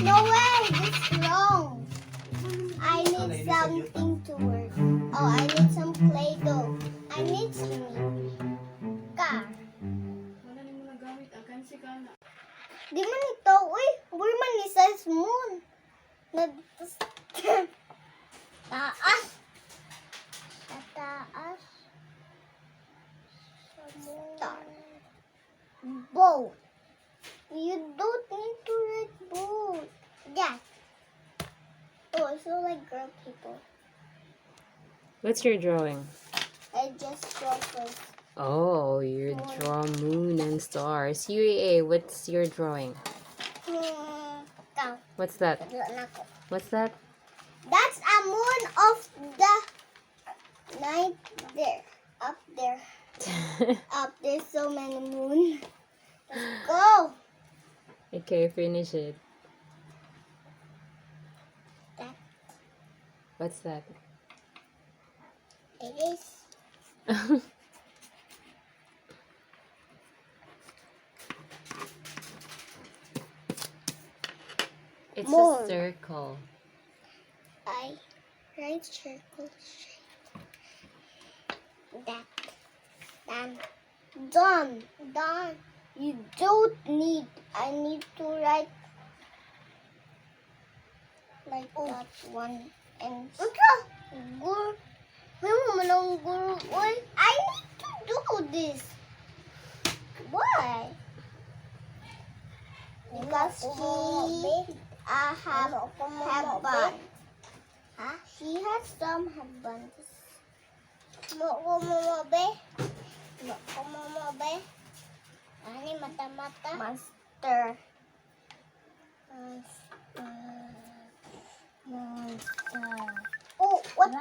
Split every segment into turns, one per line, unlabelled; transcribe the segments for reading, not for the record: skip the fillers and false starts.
No way, this is wrong. I need something to work. Oh, I need some Play-Doh. I need some car.
Wala ni mo nagamit. Ang kansi ka na.
Di man ito, uy. Where man ni size moon? Taas. Sa taas. Star. Boat. You don't need to write boat. Yeah. Oh, I feel like girl people.
What's your drawing?
I just draw first.
Oh, you draw moon and stars. UAA, what's your drawing?
Count.
What's that? What's that?
That's a moon of the night there. Up there. Up there's so many moon. Let's go.
Okay, finish it.
That
What's that?
it is.
It's
Moon.
a circle.
I write circle straight. That. Done. Done. You don't need. I need to write like that one and guru. I need to do this. Why? Because she have bun. Huh? She has some headbands. Ani mata-mata. Monster. Oh, what?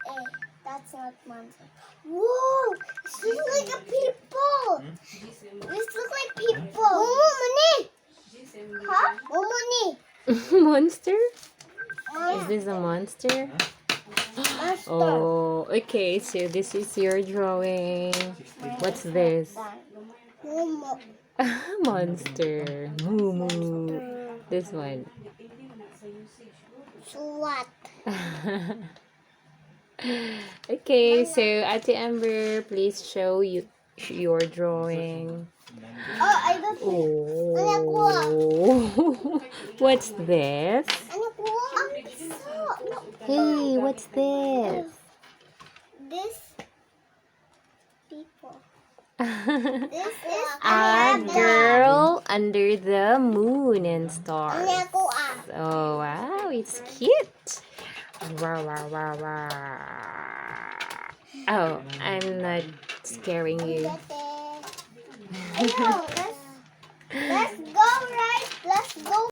Eh, that's not monster. Whoa! This looks like a people. This looks like people. Momo, mani. Huh? Momo ni.
Monster? Is this a monster?
Monster.
Oh, okay. So this is your drawing. What's this?
Momo.
Monster. Moo moo. This one.
Swat.
Okay, so Ate Amber, please show your drawing.
Oh, I got it.
Oh, what's this?
Ano ko? Ang piso. No.
Hey, what's this?
This people. This is
A girl under the moon and stars.
Ano ako ah?
Oh, wow, it's cute. Wow, wow, wow, wow. Oh, I'm not scaring you.
Let's go, right? Let's go.